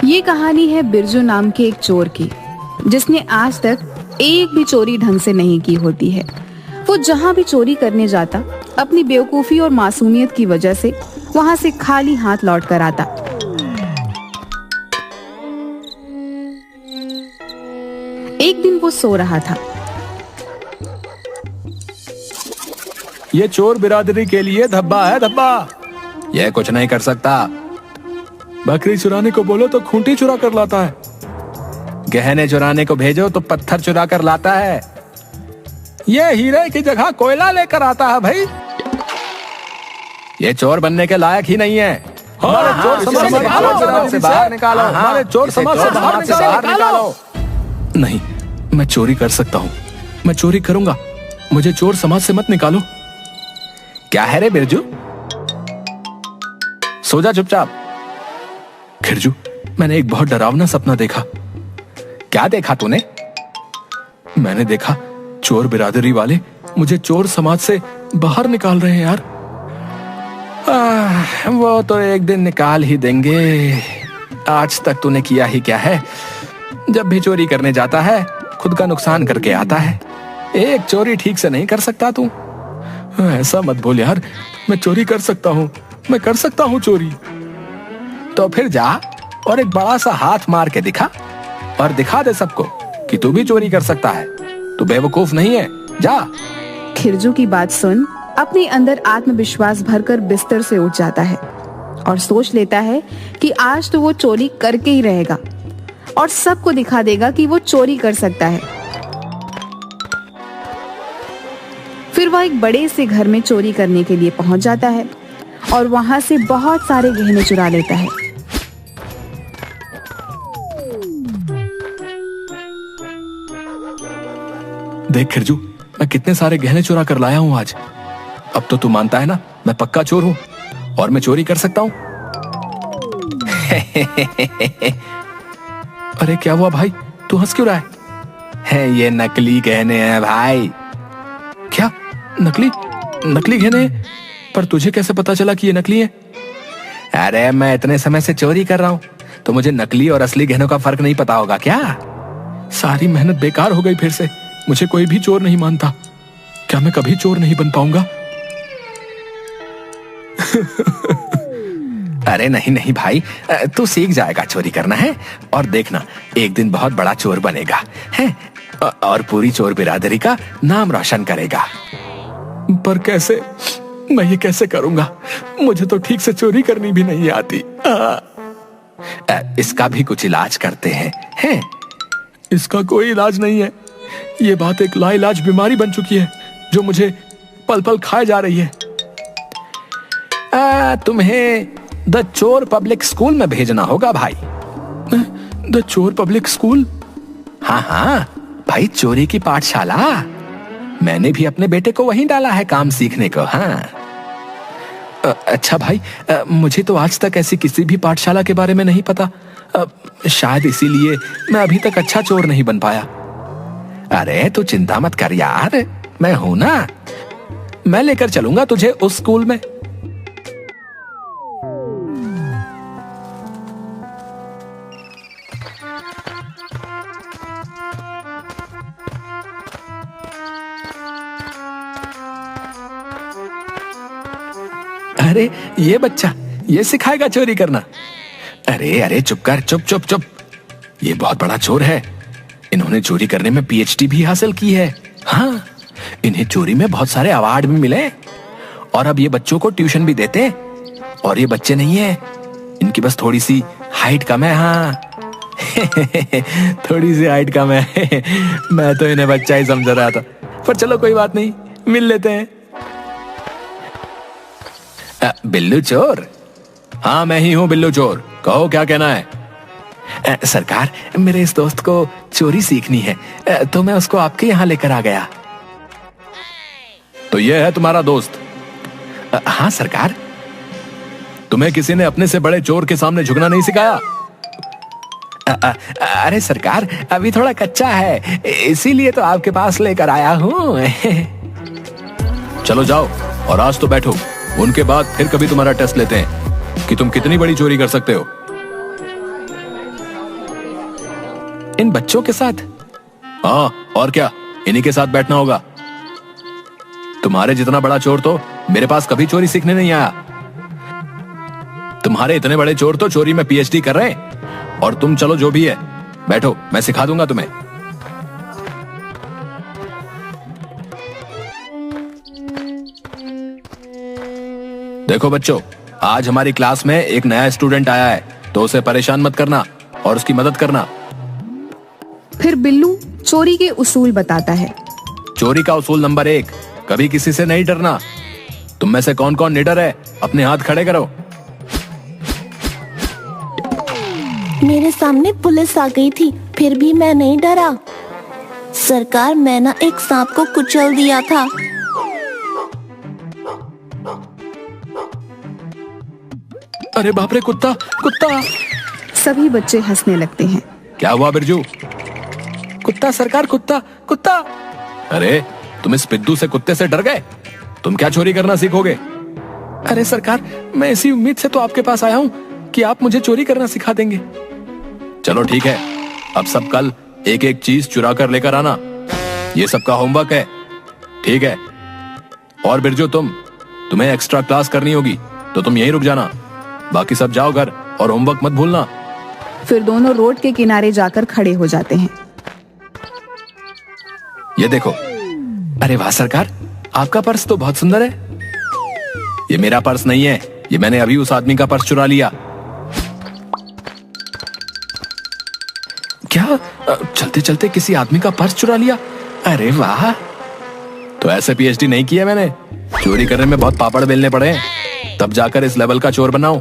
ये कहानी है बिरजू नाम के एक चोर की, जिसने आज तक एक भी चोरी ढंग से नहीं की होती है। वो जहां भी चोरी करने जाता, अपनी बेवकूफी और मासूमियत की वजह से वहां से खाली हाथ लौट कर आता। एक दिन वो सो रहा था। ये चोर बिरादरी के लिए धब्बा है, धब्बा। ये कुछ नहीं कर सकता। बकरी चुराने को बोलो तो खूंटी चुरा कर लाता है। गहने चुराने को भेजो तो पत्थर चुरा कर लाता है। ये हीरे की जगह कोयला लेकर आता है भाई। ये चोर बनने के लायक ही नहीं है। हमारे चोर समाज से बाहर निकालो। हमारे चोर समाज से बाहर निकालो। नहीं, मैं चोरी कर सकता हूँ। मैं चोरी करूंगा। मुझे चोर समाज से मत निकालो। क्या है रे बिरजू? सो जा चुपचाप। खिरजू, मैंने एक बहुत डरावना सपना देखा। क्या देखा तूने? मैंने देखा चोर बिरादरी वाले मुझे चोर समाज से बाहर निकाल रहे हैं यार। वो तो एक दिन निकाल ही देंगे। आज तक तूने किया ही क्या है? जब भी चोरी करने जाता है खुद का नुकसान करके आता है। एक चोरी ठीक से नहीं कर सकता तू। ऐसा मत बोल यार। मैं चोरी कर सकता हूँ। मैं कर सकता हूँ चोरी। तो फिर जा और एक बड़ा सा हाथ मार के दिखा और दिखा दे सबको कि तू भी चोरी कर सकता है। तू बेवकूफ नहीं है। जा। खिरजू की बात सुन अपने अंदर आत्मविश्वास भरकर बिस्तर से उठ जाता है और सोच लेता है कि आज तो वो चोरी करके ही रहेगा और सबको दिखा देगा कि वो चोरी कर सकता है। फिर वह एक बड़े से घर में चोरी करने के लिए पहुंच जाता है और वहां से बहुत सारे गहने चुरा लेता है। देख खिरजू, मैं कितने सारे गहने चुरा कर लाया हूं आज। अब तो तू मानता है ना मैं पक्का चोर हूं और मैं चोरी कर सकता हूं। अरे क्या हुआ भाई? तू हंस क्यों रहा है? ये नकली गहने हैं भाई। क्या नकली? नकली गहने? पर तुझे कैसे पता चला कि ये नकली है? अरे मैं इतने समय से चोरी कर रहा हूं तो मुझे नकली और असली गहनों का फर्क नहीं पता होगा क्या? सारी मेहनत बेकार हो गई फिर से। मुझे कोई भी चोर नहीं मानता। क्या मैं कभी चोर नहीं बन पाऊंगा? अरे नहीं नहीं भाई, तू सीख जाएगा चोरी करना है और देखना एक दिन बहुत बड़ा चोर बनेगा है और पूरी चोर बिरादरी का नाम रोशन करेगा। पर कैसे? मैं ये कैसे करूंगा? मुझे तो ठीक से चोरी करनी भी नहीं आती। इसका भी कुछ इलाज करते हैं? इसका कोई इलाज नहीं है। ये बात एक लाइलाज बीमारी बन चुकी है जो मुझे पल पल खाए जा रही है। तुम्हें द चोर पब्लिक स्कूल में भेजना होगा भाई। द चोर पब्लिक स्कूल? हाँ हाँ भाई, चोरी की पाठशाला। मैंने भी अपने बेटे को वहीं डाला है काम सीखने को। हाँ अच्छा भाई, मुझे तो आज तक ऐसी किसी भी पाठशाला के बारे में नहीं पता। शायद इसीलिए मैं अभी तक अच्छा चोर नहीं बन पाया। अरे तू चिंता मत कर यार, मैं हूं ना। मैं लेकर चलूंगा तुझे उस स्कूल में। अरे ये बच्चा ये सिखाएगा चोरी करना। अरे अरे चुप कर, चुप चुप चुप। ये बहुत बड़ा चोर है। इन्होंने चोरी करने में पीएचडी भी हासिल की है। हाँ, इन्हें चोरी में बहुत सारे अवार्ड भी मिले और अब ये बच्चों को ट्यूशन भी देते हैं। और ये बच्चे नहीं है, इनकी बस थोड़ी सी हाइट कम है। हाँ थोड़ी सी हाइट कम है। मैं तो इन्हें बच्चा ही समझ रहा था, पर चलो कोई बात नहीं, मिल लेते हैं। बिल्लू चोर? हाँ मैं ही हूँ बिल्लू चोर। कहो क्या कहना है? सरकार, मेरे इस दोस्त को चोरी सीखनी है तो मैं उसको आपके यहाँ लेकर आ गया। तो ये है तुम्हारा दोस्त? हाँ सरकार। तुम्हें किसी ने अपने से बड़े चोर के सामने झुकना नहीं सिखाया? अरे सरकार, अभी थोड़ा कच्चा है, इसीलिए तो आपके पास लेकर आया हूँ। चलो जाओ और आज तो बैठो, उनके बाद फिर कभी तुम्हारा टेस्ट लेते हैं। कि तुम कितनी बड़ी चोरी कर सकते हो। इन बच्चों के साथ? हाँ, और क्या, इन्हीं के साथ बैठना होगा। तुम्हारे जितना बड़ा चोर तो मेरे पास कभी चोरी सीखने नहीं आया। तुम्हारे इतने बड़े चोर तो चोरी में पीएचडी कर रहे हैं, और तुम चलो जो भी है बैठो, मैं सिखा दूंगा तुम्हें। देखो बच्चों, आज हमारी क्लास में एक नया स्टूडेंट आया है, तो उसे परेशान मत करना और उसकी मदद करना। फिर बिल्लू चोरी के उसूल बताता है। चोरी का उसूल नंबर 1, कभी किसी से नहीं डरना। तुम में से कौन कौन निडर है, अपने हाथ खड़े करो। मेरे सामने पुलिस आ गई थी, फिर भी मैं नहीं डरा। सरकार, मैं ना एक सांप को कुचल दिया था। अरे बाप रे, कुत्ता कुत्ता। सभी बच्चे हंसने लगते हैं। क्या हुआ बिरजू? कुत्ता सरकार, कुत्ता कुत्ता। अरे तुम इस पिद्दू से कुत्ते से डर गए? तुम क्या चोरी करना सीखोगे? अरे सरकार, मैं इसी उम्मीद से तो आपके पास आया हूँ कि आप मुझे चोरी करना सिखा देंगे। चलो ठीक है, अब सब कल एक एक चीज चुरा कर लेकर आना। ये सबका होमवर्क है, ठीक है? और बिरजू, तुम्हें एक्स्ट्रा क्लास करनी होगी तो तुम यहीं रुक जाना। बाकी सब जाओ घर और होमवर्क मत भूलना। फिर दोनों रोड के किनारे जाकर खड़े हो जाते हैं। ये देखो। अरे वाह सरकार, आपका पर्स तो बहुत सुंदर है। ये मेरा पर्स नहीं है, ये मैंने अभी उस आदमी का पर्स चुरा लिया। क्या? चलते चलते किसी आदमी का पर्स चुरा लिया? अरे वाह। तो ऐसे पीएचडी नहीं किया मैंने, चोरी करने में बहुत पापड़ बेलने पड़े हैं, तब जाकर इस लेवल का चोर बना हूं।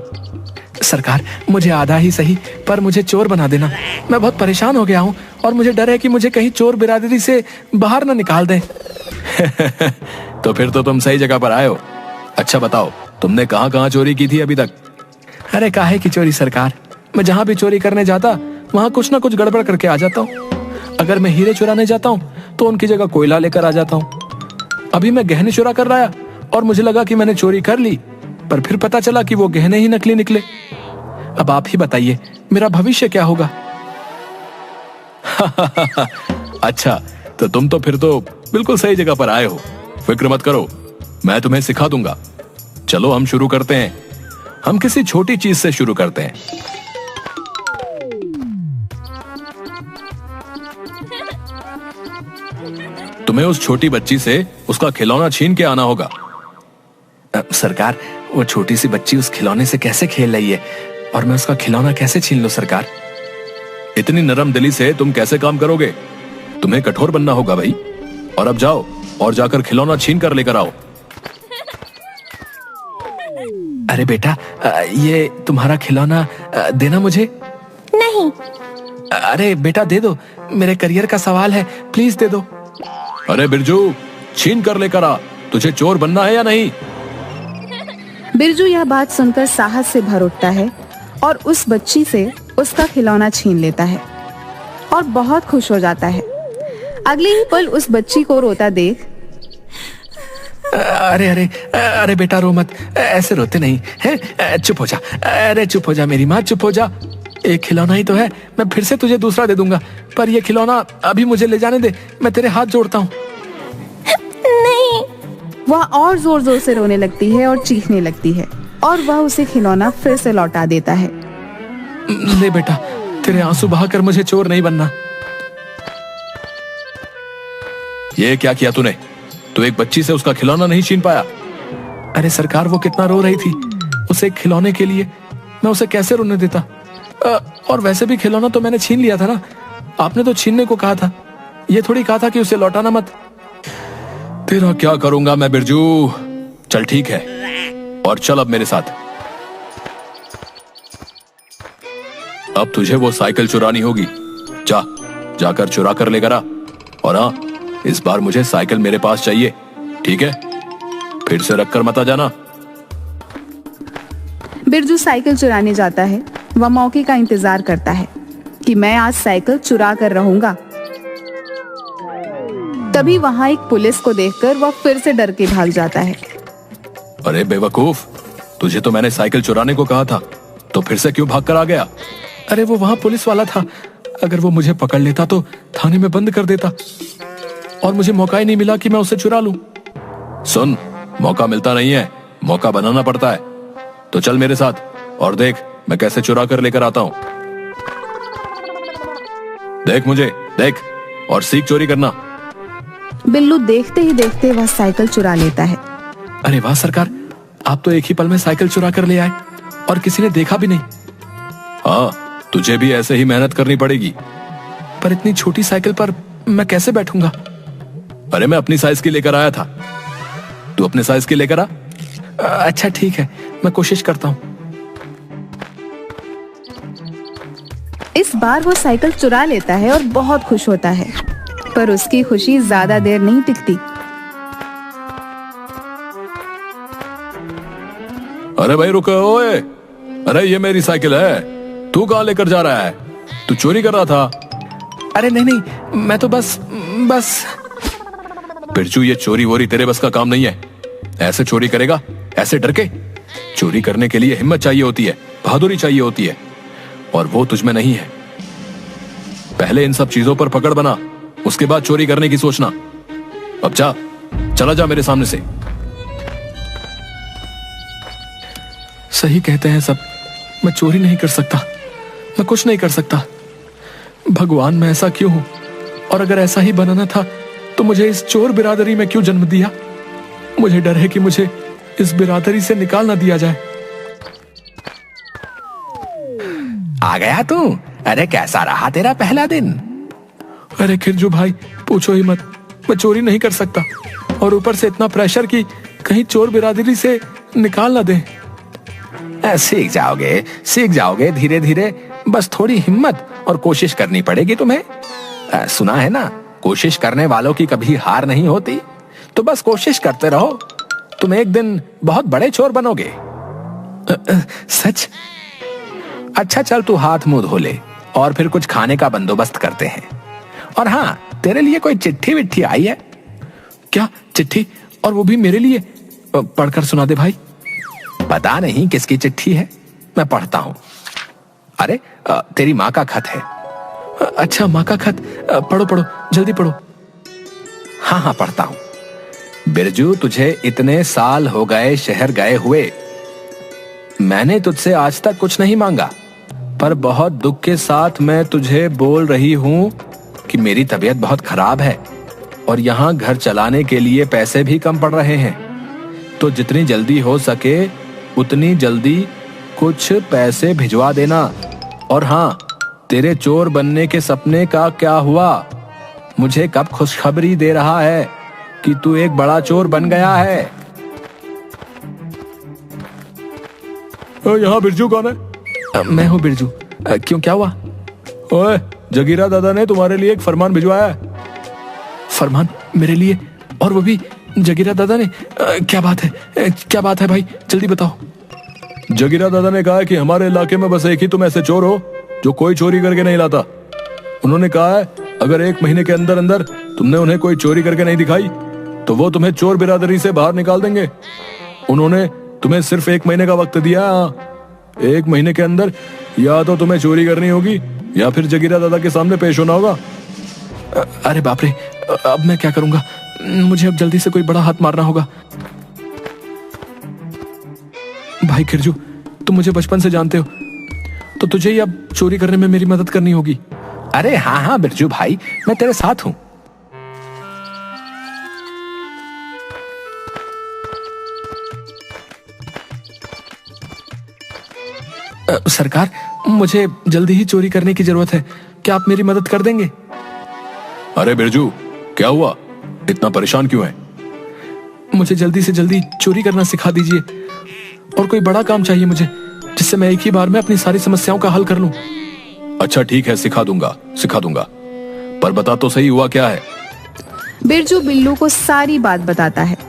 सरकार, मुझे आधा ही सही पर मुझे चोर बना देना। मैं बहुत परेशान हो गया हूँ और मुझे डर है कि मुझे कहीं चोर बिरादरी से बाहर ना निकाल दें। तो फिर तो तुम सही जगह पर आए हो। अच्छा बताओ, तुमने कहाँ कहाँ चोरी की थी अभी तक? अरे काहे की चोरी सरकार, मैं जहाँ भी चोरी करने जाता वहाँ कुछ ना कुछ गड़बड़ करके आ जाता हूँ। अगर मैं हीरे चुराने जाता हूँ तो उनकी जगह कोयला लेकर आ जाता हूँ। अभी मैं गहने चुरा कर लाया और मुझे लगा कि मैंने चोरी कर ली, पर फिर पता चला कि वो गहने ही नकली निकले। अब आप ही बताइए, मेरा भविष्य क्या होगा? अच्छा, तो तुम तो फिर तो बिल्कुल सही जगह पर आए हो। फिक्र मत करो, मैं तुम्हें सिखा दूंगा। चलो हम शुरू करते हैं। हम किसी छोटी चीज से शुरू करते हैं। तुम्हें उस छोटी बच्ची से उसका खिलौना छीन के आना होगा। सरकार, वो छोटी सी बच्ची उस खिलौने से कैसे खेल रही है और मैं उसका खिलौना कैसे छीन लूं सरकार? इतनी नरम दिली से तुम कैसे काम करोगे? तुम्हें कठोर बनना होगा भाई। और अब जाओ और जाकर खिलौना छीन कर लेकर आओ। अरे बेटा, ये तुम्हारा खिलौना देना मुझे। नहीं। अरे बेटा दे दो, मेरे करियर का सवाल है, प्लीज दे दो। अरे बिरजू, छीन कर लेकर आ। तुझे चोर बनना है या नहीं? बिरजू यह बात सुनकर साहस से भर उठता है और उस बच्ची से उसका खिलौना छीन लेता है और बहुत खुश हो जाता है। अगले ही पल उस बच्ची को रोता देख, अरे अरे अरे बेटा रो मत, ऐसे रोते नहीं है, चुप हो जा। अरे चुप हो जा मेरी माँ, चुप हो जा। एक खिलौना ही तो है, मैं फिर से तुझे दूसरा दे दूंगा, पर ये खिलौना अभी मुझे ले जाने दे, मैं तेरे हाथ जोड़ता हूँ। नहीं। वह और जोर जोर से रोने लगती है और चीखने लगती है और वह उसे खिलौना फिर से लौटा देता है। ले बेटा, तेरे आंसू बहाकर मुझे चोर नहीं बनना। ये क्या किया तूने? तू एक बच्ची से उसका खिलौना नहीं छीन पाया? अरे सरकार, वो कितना रो रही थी, उसे खिलौने के लिए मैं उसे कैसे रोने देता? और वैसे भी खिलौना तो मैंने छीन लिया था ना, आपने तो छीनने को कहा था, ये थोड़ी कहा था कि उसे लौटाना मत। तेरा क्या करूंगा मैं बिरजू। चल ठीक है, और चल अब मेरे साथ। अब तुझे वो साइकिल चुरानी होगी। जाकर चुरा कर लेकर आ। और हाँ, इस बार मुझे साइकिल मेरे पास चाहिए, ठीक है? फिर से रख कर मत आ जाना। बिरजू साइकिल चुराने जाता है। वह मौके का इंतजार करता है कि मैं आज साइकिल चुरा कर रहूंगा। तभी वहां एक पुलिस को देखकर वह फिर से डर के भाग जाता है। अरे बेवकूफ, तुझे तो मैंने साइकिल चुराने को कहा था, तो फिर से क्यों भाग कर आ गया? अरे वो वहां पुलिस वाला था, अगर वो मुझे पकड़ लेता तो थाने में बंद कर देता, और मुझे मौका ही नहीं मिला कि मैं उसे चुरा लूं। सुन, मौका मिलता नहीं है, मौका बनाना पड़ता है। तो चल मेरे साथ और देख मैं कैसे चुरा कर लेकर आता हूं। देख मुझे, देख और सीख चोरी करना। बिल्लू देखते ही देखते वह साइकिल चुरा लेता है। अरे वाह सरकार, आप तो एक ही पल में साइकिल चुरा कर ले आए और किसी ने देखा भी नहीं। हाँ, तुझे भी ऐसे ही मेहनत करनी पड़ेगी। पर इतनी छोटी साइकिल पर मैं कैसे बैठूंगा? अरे मैं अपनी साइज की लेकर आया था, तू अपने साइज की लेकर आ। अच्छा ठीक है, मैं कोशिश करता हूं। इस बार वो साइकिल चुरा लेता है और बहुत खुश होता है, पर उसकी खुशी ज्यादा देर नहीं टिकती। अरे भाई रुको, ओए, अरे ये मेरी साइकिल है, तू कहां लेकर जा रहा है? तू चोरी कर रहा था? अरे नहीं नहीं, मैं तो बस बिरजू, ये चोरी वोरी तेरे बस का काम नहीं है। ऐसे चोरी करेगा, ऐसे डर के? चोरी करने के लिए हिम्मत चाहिए होती है, बहादुरी चाहिए होती है, और वो तुझ में नहीं है। पहले इन सब चीजों पर पकड़ बना, उसके बाद चोरी करने की सोचना। अब जा, चला जा मेरे सामने से। सही कहते हैं सब, मैं चोरी नहीं कर सकता, मैं कुछ नहीं कर सकता। भगवान, मैं ऐसा क्यों हूं? और अगर ऐसा ही बनाना था तो मुझे इस चोर बिरादरी में क्यों जन्म दिया? मुझे डर है कि मुझे इस बिरादरी से निकाल ना दिया जाए। आ गया तू? अरे कैसा रहा तेरा पहला दिन? अरे खिरजू भाई, पूछो ही मत, मैं चोरी नहीं कर सकता, और ऊपर से इतना प्रेशर कि कहीं चोर बिरादरी से निकाल ना दे। सीख जाओगे धीरे धीरे, बस थोड़ी हिम्मत और कोशिश करनी पड़ेगी तुम्हें। सुना है ना, कोशिश करने वालों की कभी हार नहीं होती। तो बस कोशिश करते रहो, तुम एक दिन बहुत बड़े चोर बनोगे। सच? अच्छा चल, तू हाथ मुंह धो ले और फिर कुछ खाने का बंदोबस्त करते हैं। और हाँ, तेरे लिए कोई चिट्ठी विट्ठी आई है? क्या चिट्ठी? और वो भी मेरे लिए? पढ़कर सुना दे भाई। पता नहीं किसकी चिट्ठी है, मैं पढ़ता हूं। अरे तेरी माँ का खत है। अच्छा, माँ का खत? पढ़ो जल्दी पढ़ो। हाँ पढ़ता हूं। बिरजू, तुझे इतने साल हो गए शहर गए हुए, मैंने तुझसे आज तक कुछ नहीं मांगा, पर बहुत दुख के साथ मैं तुझे बोल रही हूं कि मेरी तबीयत बहुत खराब है और यहाँ घर चलाने के लिए पैसे भी कम पड़ रहे हैं। तो जितनी जल्दी हो सके उतनी जल्दी कुछ पैसे भिजवा देना। और हाँ, तेरे चोर बनने के सपने का क्या हुआ? मुझे कब खुशखबरी दे रहा है कि तू एक बड़ा चोर बन गया है? यहाँ बिरजू कौन है? मैं हूँ बिरजू। क्यों, क्या हुआ? ओए, जगीरा दादा ने तुम्हारे लिए एक फरमान भिजवाया है। फरमान मेरे लिए? और वो भी जगीरा दादा ने? क्या बात है भाई, जल्दी बताओ। जगीरा दादा ने कहा है कि हमारे इलाके में बस एक ही तुम ऐसे चोर हो जो कोई चोरी करके नहीं लाता। उन्होंने कहा है अगर 1 महीने के अंदर अंदर तुमने उन्हें कोई चोरी करके नहीं दिखाई तो वो तुम्हें चोर बिरादरी से बाहर निकाल देंगे। उन्होंने तुम्हें सिर्फ 1 महीने का वक्त दिया। 1 महीने के अंदर या तो तुम्हें चोरी करनी होगी या फिर जगीरा दादा के सामने पेश होना होगा। अरे बाप रे, अब मैं क्या करूंगा? मुझे अब जल्दी से कोई बड़ा हाथ मारना होगा। भाई खिरजू, तुम मुझे बचपन से जानते हो, तो तुझे ही अब चोरी करने में मेरी मदद करनी होगी। अरे हाँ बिरजू भाई, मैं तेरे साथ हूं। सरकार, मुझे जल्दी ही चोरी करने की जरूरत है, क्या आप मेरी मदद कर देंगे? अरे बिरजू, क्या हुआ? इतना परेशान क्यों है? मुझे जल्दी से जल्दी चोरी करना सिखा दीजिए, और कोई बड़ा काम चाहिए मुझे, जिससे मैं एक ही बार में अपनी सारी समस्याओं का हल कर लूं। अच्छा ठीक है, सिखा दूंगा, पर बता तो सही हुआ क्या है? बिरजू बिल्लू को सारी बात बताता है।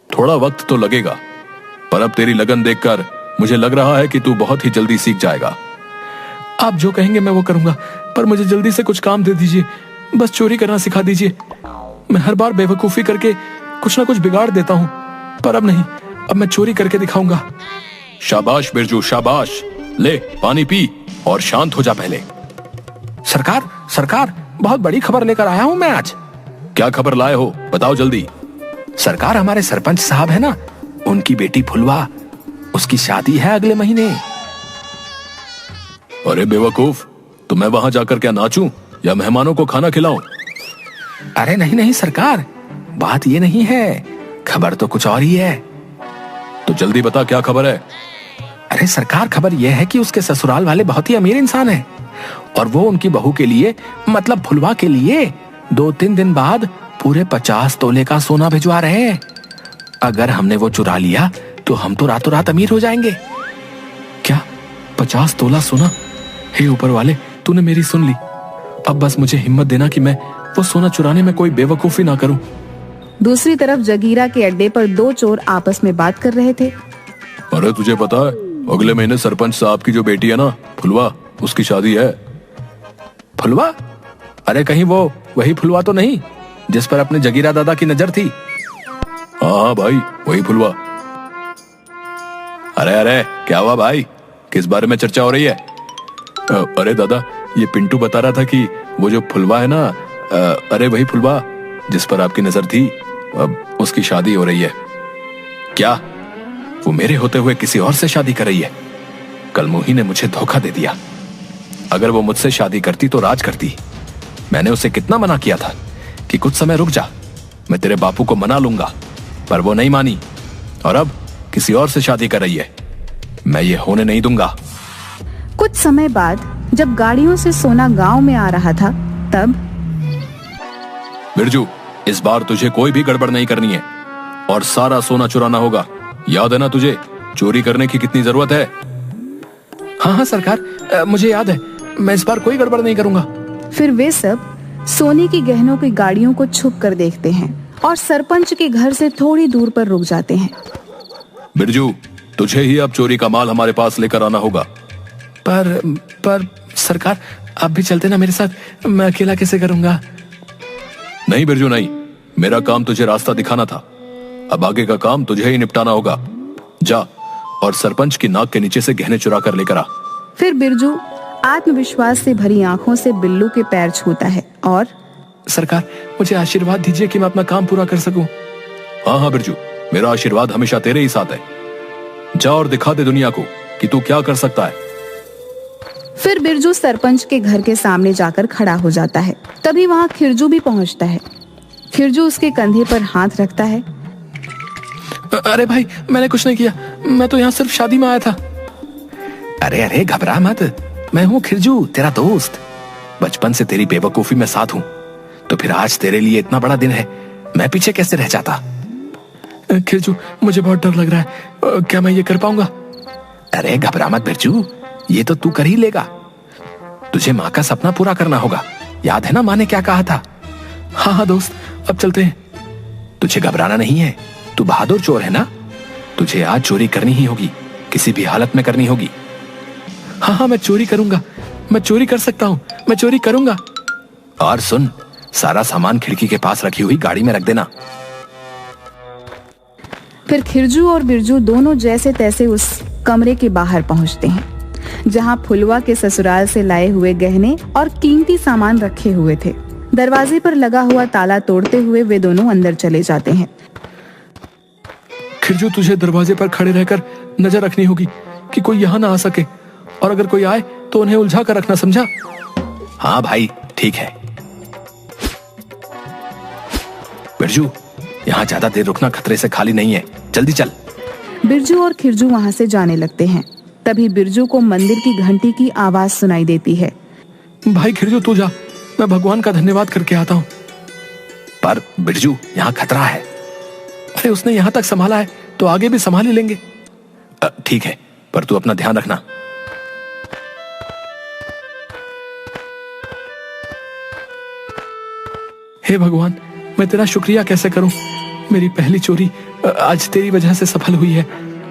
थोड़ा वक्त तो लगेगा, पर अब तेरी लगन देखकर मुझे लग रहा है कि तू बहुत ही जल्दी सीख जाएगा। आप जो कहेंगे मैं वो करूंगा, पर मुझे जल्दी से कुछ काम दे दीजिए। बस चोरी करना सिखा दीजिए। मैं हर बार बेवकूफी करके कुछ ना कुछ बिगाड़ देता हूँ, पर अब नहीं, अब मैं चोरी करके दिखाऊंगा। शाबाश बिरजू, शाबाश। ले पानी पी और शांत हो जा पहले। सरकार, सरकार, बहुत बड़ी खबर लेकर आया हूँ मैं आज। क्या खबर लाए हो, बताओ जल्दी। सरकार, हमारे सरपंच साहब है ना, उनकी बेटी फुलवा, उसकी शादी है अगले महीने। अरे बेवकूफ, तो मैं वहां जाकर क्या नाचूं या मेहमानों को खाना खिलाऊं? अरे नहीं नहीं सरकार, बात ये नहीं है, खबर तो कुछ और ही है। तो जल्दी बता, क्या खबर है? अरे सरकार, खबर यह है कि उसके ससुराल वाले बहुत ही अमीर इंसान हैं और वो उनकी बहू के लिए, मतलब फुलवा के लिए 2-3 दिन बाद पूरे 50 तोले का सोना भिजवा रहे हैं। अगर हमने वो चुरा लिया तो हम तो रातों रात अमीर हो जाएंगे। क्या 50 तोला सोना? हे ऊपर वाले, तूने मेरी सुन ली। अब बस मुझे हिम्मत देना कि मैं वो सोना चुराने में कोई बेवकूफी ना करूं। दूसरी तरफ जगीरा के अड्डे पर 2 चोर आपस में बात कर रहे थे। अरे तुझे पता है, अगले महीने सरपंच साहब की जो बेटी है ना, फुलवा, उसकी शादी है। फुलवा? अरे कहीं वो वही फुलवा तो नहीं जिस पर अपने जगीरा दादा की नजर थी? हाँ भाई, वही फुलवा। अरे अरे, क्या हुआ भाई, किस बारे में चर्चा हो रही है? अरे दादा, ये पिंटू बता रहा था कि वो जो फुलवा है ना, अरे वही फुलवा जिस पर आपकी नजर थी, अब उसकी शादी हो रही है। क्या वो मेरे होते हुए किसी और से शादी कर रही है? कल मोही ने मुझे धोखा दे दिया। अगर वो मुझसे शादी करती तो राज करती। मैंने उसे कितना मना किया था कि कुछ समय रुक जा, मैं तेरे बापू को मना लूंगा, पर वो नहीं मानी और अब किसी और से शादी कर रही है। मैं ये होने नहीं दूंगा। कुछ समय बाद जब गाड़ियों से सोना गांव में आ रहा था, तब बिरजू, इस बार तुझे कोई भी गड़बड़ नहीं करनी है और सारा सोना चुराना होगा। याद है ना तुझे चोरी करने की कितनी जरूरत है? हाँ हाँ सरकार, मुझे याद है, मैं इस बार कोई गड़बड़ नहीं करूंगा। फिर वे सब सोने की गहनों की गाड़ियों को छुप कर देखते हैं और सरपंच के घर से थोड़ी दूर पर रुक जाते हैं। बिरजू, तुझे ही अब चोरी का माल हमारे पास लेकर आना होगा। पर सरकार, आप भी चलते ना मेरे साथ, मैं अकेला कैसे करूंगा? नहीं बिरजू नहीं, मेरा काम तुझे रास्ता दिखाना था, अब आगे का काम तुझे ही निपटाना होगा। जा और सरपंच की नाक के नीचे से गहने चुरा कर लेकर आ। फिर बिरजू आत्मविश्वास से भरी आंखों से बिल्लू के पैर छूता है और सरकार, मुझे आशीर्वाद दीजिए कि मैं अपना काम पूरा कर सकूं। हाँ हाँ बिरजू, मेरा आशीर्वाद हमेशा तेरे ही साथ है। जा और दिखा दे दुनिया को कि तू क्या कर सकता है। फिर बिरजू सरपंच के घर के सामने जाकर खड़ा हो जाता है। तभी वहाँ खिरजू भी पहुँचता है। खिरजू उसके कंधे पर हाथ रखता है। अरे भाई, मैंने कुछ नहीं किया, मैं तो यहाँ सिर्फ शादी में आया था। अरे अरे, घबरा मत, मैं हूँ खिरजू, तेरा दोस्त। बचपन से तेरी बेवकूफी में साथ हूँ, तो फिर आज तेरे लिए इतना बड़ा दिन है, मैं पीछे कैसे रह जाता? खिरजू, मुझे बहुत डर लग रहा है, क्या मैं ये कर पाऊंगा? अरे घबरा मत बिरजू, ये तो तू कर ही लेगा। तुझे माँ का सपना पूरा करना होगा, याद है ना माँ ने क्या कहा था? हाँ हाँ दोस्त, अब चलते हैं। तुझे घबराना नहीं है, तू बहादुर चोर है ना, तुझे आज चोरी करनी ही होगी, किसी भी हालत में करनी होगी। हाँ हाँ, मैं चोरी करूंगा, मैं चोरी कर सकता हूँ, मैं चोरी करूंगा। और सुन, सारा सामान खिड़की के पास रखी हुई गाड़ी में रख देना। फिर खिरजू और बिरजू दोनों जैसे तैसे उस कमरे के बाहर पहुंचते हैं जहां फुलवा के ससुराल से लाए हुए गहने और कीमती सामान रखे हुए थे। दरवाजे पर लगा हुआ ताला तोड़ते हुए वे दोनों अंदर चले जाते हैं। खिरजू, तुझे दरवाजे पर खड़े रहकर नजर रखनी होगी कि कोई यहाँ ना आ सके, और अगर कोई आए तो उन्हें उलझा कर रखना, समझा? हाँ भाई, ठीक है। बिरजू, यहाँ ज्यादा देर रुकना खतरे से खाली नहीं है, जल्दी चल। बिरजू और खिरजू वहां से जाने लगते हैं। तभी बिरजू को मंदिर की घंटी की आवाज सुनाई देती है। भाई खिरजू, तू जा, मैं भगवान का धन्यवाद करके आता हूँ। पर बिरजू, यहाँ खतरा है। अरे उसने यहाँ तक संभाला है तो आगे भी संभाल ही लेंगे। ठीक है, पर तू अपना ध्यान रखना। हे भगवान, मैं तेरा शुक्रिया कैसे करूं? मेरी पहली चोरी आज तेरी वजह से सफल हुई है।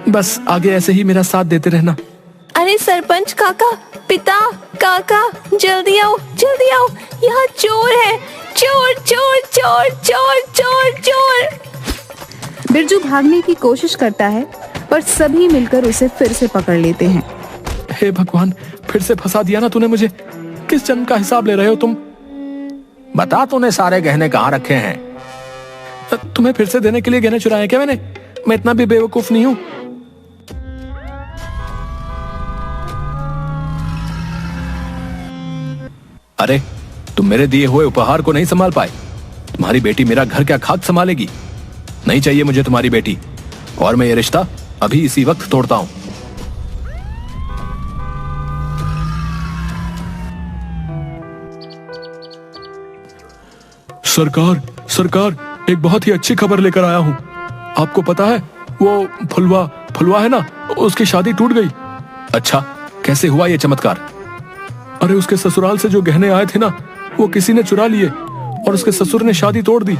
बस आगे ऐसे ही मेरा साथ देते रहना। अरे सरपंच काका, पिता, काका जल्दी आओ, जल्दी आओ, यहाँ चोर है, चोर चोर चोर चोर चोर चोर। बिरजू भागने की कोशिश करता है पर सभी मिलकर उसे फिर से पकड़ लेते हैं। हे भगवान, फिर से फंसा दिया ना तूने मुझे। किस जन्म का हिसाब ले रहे हो तुम? बता, तूने सारे गहने कहाँ रखे हैं? तुम्हें फिर से देने के लिए गहने चुराए क्या मैंने? मैं इतना भी बेवकूफ नहीं हूं। अरे, तुम मेरे दिए हुए उपहार को नहीं संभाल पाए? तुम्हारी बेटी मेरा घर क्या खाक संभालेगी? नहीं चाहिए मुझे तुम्हारी बेटी, और मैं ये रिश्ता अभी इसी वक्त तोड़ता हूं। सरकार, सरकार, एक बहुत ही अच्छी खबर लेकर आया हूं। आपको पता है, वो फुलवा है ना, उसकी शादी टूट गई। अच्छा, कैसे हुआ ये चमत्कार? अरे, उसके ससुराल से जो गहने आए थे ना, वो किसी ने चुरा लिए और उसके ससुर ने शादी तोड़ दी।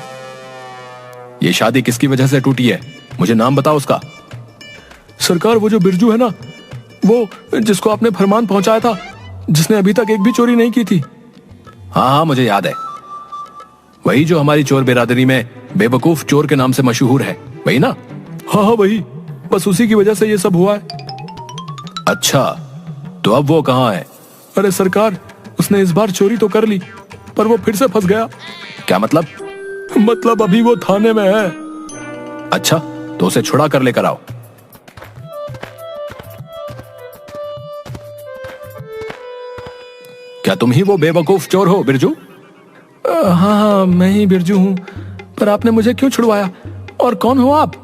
ये शादी किसकी वजह से टूटी है? मुझे नाम बताओ उसका। सरकार, वो जो बिरजू है ना, वो जिसको आपने फरमान पहुंचाया था, जिसने अभी तक एक भी चोरी नहीं की थी। हाँ हाँ, मुझे याद है। वही जो हमारी चोर बिरादरी में बेवकूफ चोर के नाम से मशहूर है, वही ना? हाँ हाँ, वही। बस उसी की वजह से ये सब हुआ है। अच्छा, तो अब वो कहाँ है? अरे सरकार, उसने इस बार चोरी तो कर ली, पर वो फिर से फंस गया। क्या मतलब? मतलब अभी वो थाने में है। अच्छा, तो उसे छुड़ा कर लेकर आओ। क्या तुम ही वो बेवकूफ चोर हो, बिरजू? हाँ, मैं ही बिरजू हूँ। पर आपने मुझे क्यों छुड़वाया, और कौन हो आप?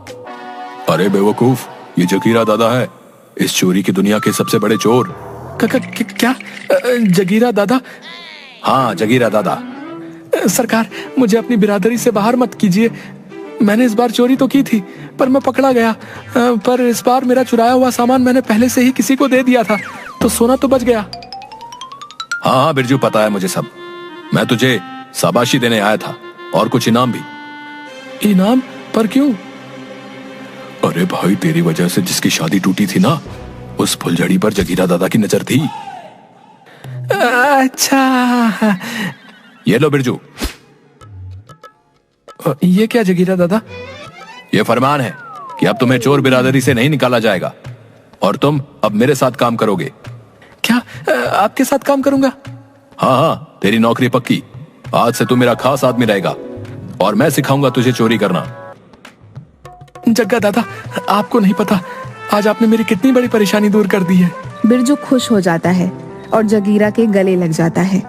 अरे बेवकूफ, ये जगीरा दादा है, इस चोरी की दुनिया के सबसे बड़े चोर। क्या? जगीरा दादा? हाँ, जगीरा दादा। सरकार, मुझे अपनी बिरादरी से बाहर मत कीजिए। मैंने इस बार चोरी तो की थी, पर मैं पकड़ा गया। पर इस बार मेरा चुराया हुआ सामान मैंने पहले से ही किसी को दे दिया था, तो सोना तो बच गया। हाँ हाँ बिरजू, पता है मुझे सब। मैं तुझे शाबाशी देने आया था, और कुछ इनाम भी। इनाम? पर क्यों? अरे भाई, तेरी वजह से जिसकी शादी टूटी थी ना, उस फुलझड़ी पर जगीरा दादा की नजर थी। अच्छा, ये लो बिरजू। ये क्या जगीरा दादा? ये फरमान है कि अब तुम्हें चोर बिरादरी से नहीं निकाला जाएगा, और तुम अब मेरे साथ काम करोगे। क्या? आपके साथ काम करूंगा? हाँ हाँ, तेरी नौकरी पक्की। आज से तू मेरा खास आदमी रहेगा, और मैं सिखाऊंगा तुझे चोरी करना। जग्गा दादा, आपको नहीं पता, आज आपने मेरी कितनी बड़ी परेशानी दूर कर दी है। बिरजू खुश हो जाता है और जगीरा के गले लग जाता है।